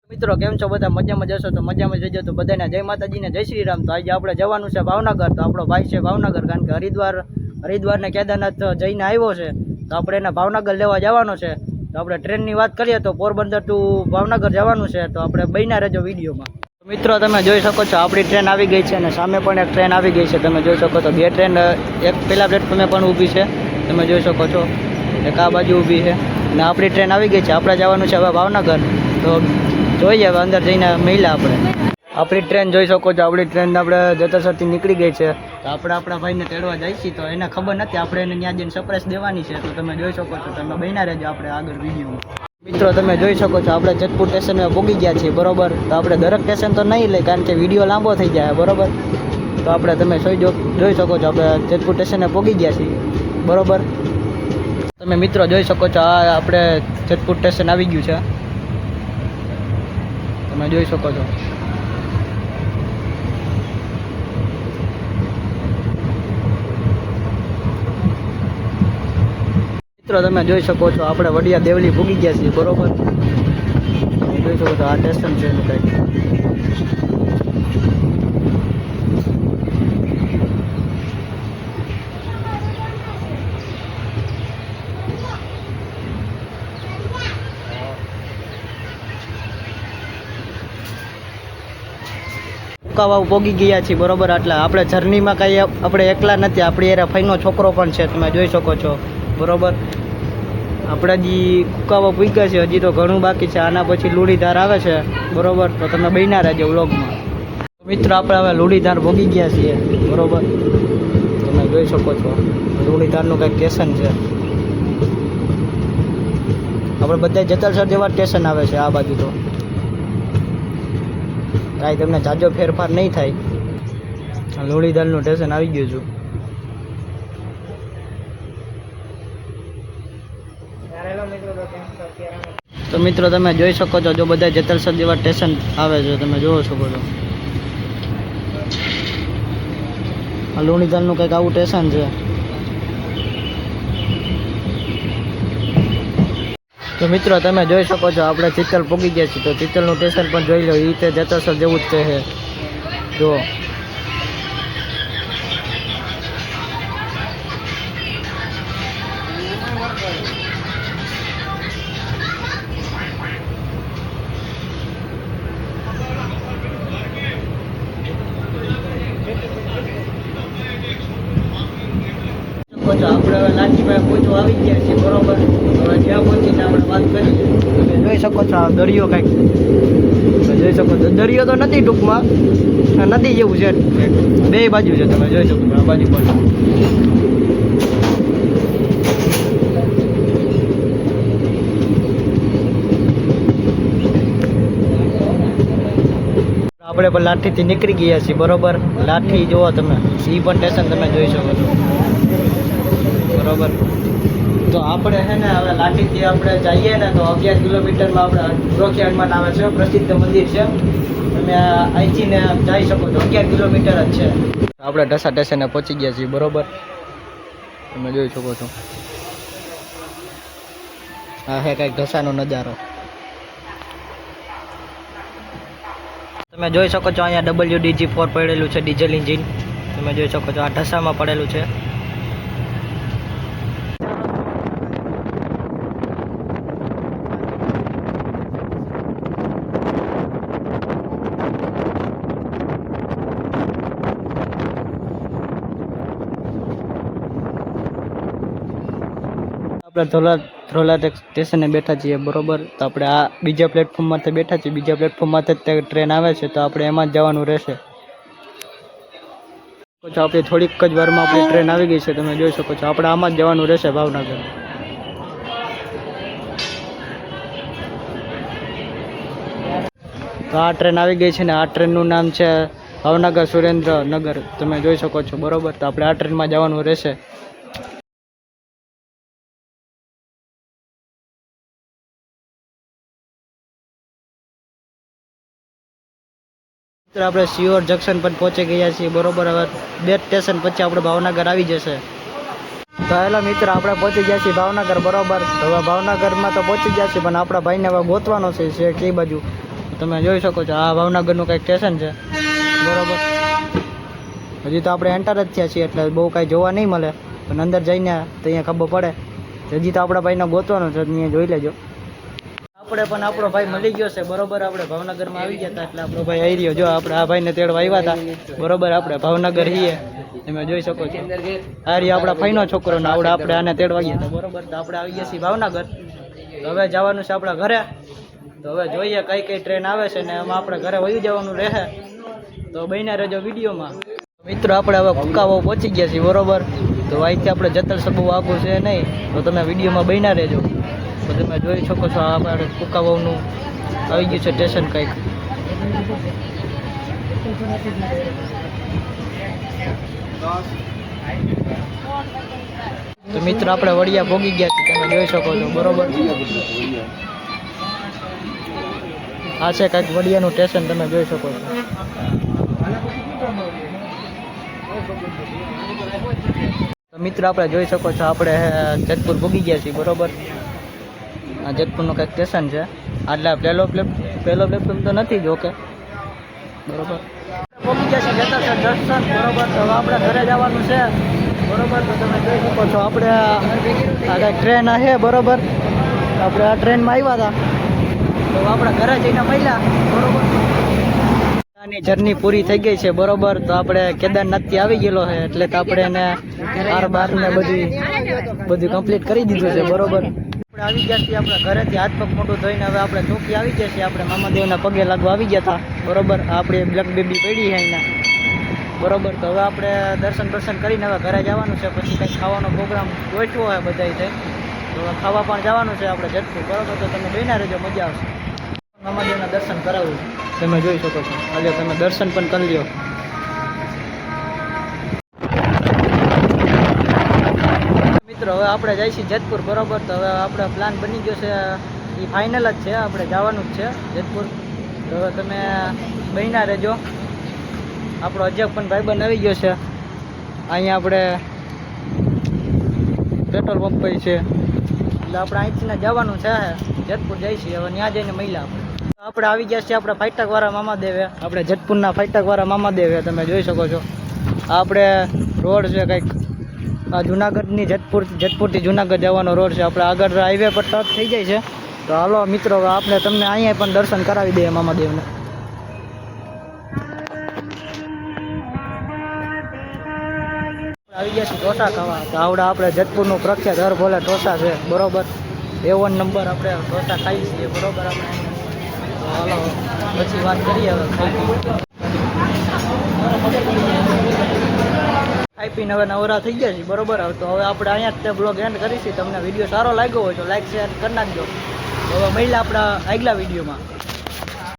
મિત્રો કેમ છો બધા મજામાં જશો તો મજામાં જજો તો બધાને જય માતાજી ને જય શ્રી રામ। તો આજે આપણે જવાનું છે ભાવનગર। તો આપણો ભાઈ છે ભાવનગર, કારણ કે હરિદ્વાર ને કેદારનાથ જઈને આવ્યો છે, તો આપણે એને ભાવનગર લેવા જવાનો છે। તો આપણે ટ્રેનની વાત કરીએ તો પોરબંદર ટુ ભાવનગર જવાનું છે, તો આપણે બન્યા રહેજો વિડીયોમાં। મિત્રો તમે જોઈ શકો છો આપણી ટ્રેન આવી ગઈ છે અને સામે પણ એક ટ્રેન આવી ગઈ છે। તમે જોઈ શકો છો બે ટ્રેન એક પેલા પ્લેટફોર્મે પણ ઊભી છે, તમે જોઈ શકો છો, એક આ બાજુ ઊભી છે અને આપણી ટ્રેન આવી ગઈ છે। આપણે જવાનું છે હવે ભાવનગર। તો જોઈએ હવે અંદર જઈને મહિલા આપણી ટ્રેન જોઈ શકો છો। આપણી ટ્રેન આપણે જતરસરથી નીકળી ગઈ છે, તો આપણે આપણા ભાઈને તેડવા જાય છીએ। તો એને ખબર નથી, આપણે એને ત્યાં જઈને સરપ્રાઈઝ દેવાની છે। તો તમે જોઈ શકો છો, તમે બન્યા રહેજો આપણે આગળ વિડીયોમાં। મિત્રો તમે જોઈ શકો છો આપણે જેતપુર સ્ટેશને પહોંચી ગયા છીએ, બરોબર। તો આપણે દરેક સ્ટેશન તો નહીં લઈ, કારણ કે વિડીયો લાંબો થઈ જાય, બરોબર। તો આપણે તમે જોઈ શકો છો આપણે જેતપુર સ્ટેશને પહોંચી ગયા છીએ, બરોબર। તમે મિત્રો જોઈ શકો છો આ આપણે જેતપુર સ્ટેશન આવી ગયું છે, તમે જોઈ શકો છો। મિત્રો તમે જોઈ શકો છો આપણે વડિયા દેવલી ભૂગી ગયા છીએ, બરોબર। તમે જોઈ શકો છો આ સ્ટેશન છે એનું કંઈક। વાવ પોગી ગયા છીએ, બરોબર। એટલે આપણે જર્નીમાં કાંઈ આપણે એકલા નથી, આપણી એરા ફઈનો છોકરો પણ છે, તમે જોઈ શકો છો, બરોબર। આપણે હજી કુકાવા પૂગ્યા છે, હજી તો ઘણું બાકી છે, આના પછી લુડીધાર આવે છે, બરોબર। તો તમે બન્યા રહેજો વ્લોગમાં। મિત્રો આપણે હવે લુડીધાર ભોગી ગયા છીએ, બરોબર। તમે જોઈ શકો છો લુડીધારનું કંઈક સ્ટેશન છે। આપણે બધા જતલસર જેવા સ્ટેશન આવે છે આ બાજુ, તો કાંઈ તમને જાજો ફેરફાર નહીં થાય। લુડીધારનું સ્ટેશન આવી ગયું છું। તો મિત્રો તમે જોઈ શકો છો, જો બધા જેતલસર જેવા સ્ટેશન આવે છે, તમે જોઈ શકો છો આ લુણીધારનું કંઈક આવું સ્ટેશન છે। તો મિત્રો તમે જોઈ શકો છો આપણે ચિત્તલ પૂગી ગયા છીએ, તો ચિત્તલનું સ્ટેશન પણ જોઈ લો, એ રીતે જેતલસર જેવું જ છે જો। આપણે હવે લાઠીભાઈ પહોંચવા આવી ગયા છીએ, બરોબર। હવે જ્યાં પહોંચીને આપણે વાત કરીએ, તમે જોઈ શકો છો આ દરિયો કંઈક, તમે જોઈ શકો છો દરિયો તો નથી, ટૂંકમાં નદી જેવું છે, બે બાજુ છે, તમે જોઈ શકો છો આ બાજુ પણ। આપણે પણ લાઠીથી નીકળી ગયા છીએ, બરોબર। લાઠી જોવો તમે, એ પણ સ્ટેશન તમે જોઈ શકો છો, બરોબર। તો આપણે છે ને હવે લાઠીથી આપણે જઈએ ને તો 11 કિલોમીટરમાં આપણે ગોરખી હનુમાન આવે છે, પ્રસિદ્ધ મંદિર છે, તમે અહીંથી ને જઈ શકો છો, 11 કિલોમીટર જ છે। આપણે ઢસા સ્ટેશને પહોંચી ગયા છીએ, બરોબર। તમે જોઈ શકો છો આ હે કંઈક ઢસાનો નજારો। તમે જોઈ શકો છો અહીંયા WDG4 પડેલું છે, ડીઝલ એન્જિન, તમે જોઈ શકો છો આ ઢસામાં પડેલું છે। આપણે ધ્રોલા સ્ટેશને બેઠા છીએ, બરોબર। તો આપણે આ બીજા પ્લેટફોર્મમાંથી બેઠા છીએ, બીજા પ્લેટફોર્મમાંથી જ ટ્રેન આવે છે, તો આપણે એમાં જ જવાનું રહેશે। આપણે થોડીક જ વારમાં આપણી ટ્રેન આવી ગઈ છે, તમે જોઈ શકો છો, આપણે આમાં જ જવાનું રહેશે ભાવનગર। તો આ ટ્રેન આવી ગઈ છે ને આ ટ્રેનનું નામ છે ભાવનગર સુરેન્દ્રનગર, તમે જોઈ શકો છો, બરોબર। તો આપણે આ ટ્રેનમાં જવાનું રહેશે। આપણે સિયોર જંકશન પર પહોંચી ગયા છીએ, બરોબર। હવે 2 સ્ટેશન પછી આપણે ભાવનગર આવી જશે। તો હેલો મિત્ર, આપણે પહોંચી ગયા છીએ ભાવનગર, બરોબર। હવે ભાવનગરમાં તો પહોંચી ગયા છીએ, પણ આપણા ભાઈને હવે ગોતવાનો છે કઈ બાજુ, તમે જોઈ શકો છો આ ભાવનગરનું કંઈક સ્ટેશન છે બરોબર. હજી તો આપણે એન્ટર જ થયા છીએ એટલે બહુ કાંઈ જોવા નહીં મળે, પણ અંદર જઈને તો અહીંયા ખબર પડે. હજી તો આપણા ભાઈને ગોતવાનો છે, અહીંયા જોઈ લેજો. આપણે પણ આપણો ભાઈ મળી ગયો છે બરોબર. આપણે ભાવનગરમાં આવી ગયા હતા એટલે આપણો ભાઈ આવી રહ્યો. જો આપણે આ ભાઈને તેડવા આવ્યા હતા બરોબર. આપણે ભાવનગર છીએ તમે જોઈ શકો છો. આ રહ્યો આપણા ભાઈનો છોકરો ને આપણે આને તેડવા ગયા હતા બરોબર. તો આપણે આવી ગયા છીએ ભાવનગર. તો હવે જવાનું છે આપણા ઘરે. તો હવે જોઈએ કઈ કઈ ટ્રેન આવે છે ને એમાં આપણે ઘરે વયું જવાનું રહે. તો બન્યા રહેજો વિડીયોમાં. મિત્રો આપણે હવે કુકાવો પહોંચી ગયા છીએ બરોબર. તો અહીંથી આપણે જતલ સબુ આગું છે નહીં, તો તમે વિડીયોમાં બન્યા રહેજો. તો તમે જોઈ શકો છો આપણે કુકાવાવનું આવી ગયું છે સ્ટેશન કંઈક. તો મિત્રો આપણે વડિયા ભોગી ગયા છીએ તમે જોઈ શકો છો બરોબર. આ છે કંઈક વડિયાનું સ્ટેશન તમે જોઈ શકો છો. તો મિત્રો આપણે જોઈ શકો છો આપણે જેતપુર ભોગી ગયા છીએ બરોબર. આ જેતપુરનું કંઈક સ્ટેશન છે. એટલે પહેલો પ્લેટફોર્મ તો નથી જો કે બરોબર. પહોંચી ગયા છીએ જતા દર્શન બરોબર. તો હવે આપણે ઘરે જવાનું છે બરોબર. તો તમે જોઈ શકો છો આપણે આ કંઈક ટ્રેન છે બરોબર. આપણે આ ટ્રેનમાં આવ્યા હતા તો આપણે ઘરે જઈને મળ્યા બરોબર. ની જર્ની પૂરી થઈ ગઈ છે બરોબર. તો આપણે કેદારનાથથી આવી ગયેલો છે એટલે તો આપણે એને બાર ને બધું કમ્પ્લીટ કરી દીધું છે બરોબર. આપણે આવી ગયા છીએ આપણા ઘરેથી હાથ પગ મોટું ધોઈને હવે આપણે ચોકી આવી ગયા છીએ. આપણે મામાદેવના પગે લાગવા આવી ગયા હતા બરોબર. આપણે બ્લેક બેબી પડી છે અહીંના બરોબર. તો હવે આપણે દર્શન કરીને હવે ઘરે જવાનું છે. પછી કંઈક ખાવાનો પ્રોગ્રામ ગોઠવો હોય બધાય થઈ તો ખાવા પણ જવાનું છે આપણે જેટલું બરોબર. તો તમે જોઈને રહેજો, મજા આવશે. મામાદેવના દર્શન કરાવું તમે જોઈ શકો છો. આજે તમે દર્શન પણ કરી લ્યો. મિત્રો હવે આપણે જઈએ છીએ જેતપુર બરોબર. તો હવે આપણે પ્લાન બની ગયો છે એ ફાઇનલ જ છે, આપણે જવાનું જ છે જેતપુર. તો હવે તમે બન્યા રહેજો. આપણો અજબ પણ ભાઈબંધ આવી ગયો છે. અહીંયા આપણે પેટ્રોલ પંપ છે એટલે આપણે અહીંથી જવાનું છે જેતપુર જઈશું. હવે ત્યાં જઈને મળ્યા આપણે આવી ગયા છીએ આપણે ફાઈટકવાળા મામાદેવે. આપણે જેતપુરના ફાઈટકવાળા મામાદેવે તમે જોઈ શકો છો. આપણે રોડ છે કંઈક આ જુનાગઢની જેતપુરથી જુનાગઢ જવાનો રોડ છે. આપણે આગળ હાઈવે પર ટચ થઈ જાય છે. તો હાલો મિત્રો આપણે તમને અહીંયા પણ દર્શન કરાવી દઈએ મામાદેવને. આવી ગયા છીએ ઢોસા ખાવા. તો આવડે આપણે જેતપુરનું પ્રખ્યાત હર ભોલે ઢોસા છે બરોબર. A1 નંબર આપણે ઢોસા ખાઈ છીએ બરોબર. આપણે હાલો પછી વાત કરીએ હવે. ખાઈ પીને હવે નવરા થઈ ગયા છીએ બરોબર. તો હવે આપણે અહીંયા જ બ્લોગ એન્ડ કરીશું. તમને વિડીયો સારો લાગ્યો હોય તો લાઈક શેર કરી નાખજો. હવે મળ્યા આપણા આગલા વિડીયોમાં.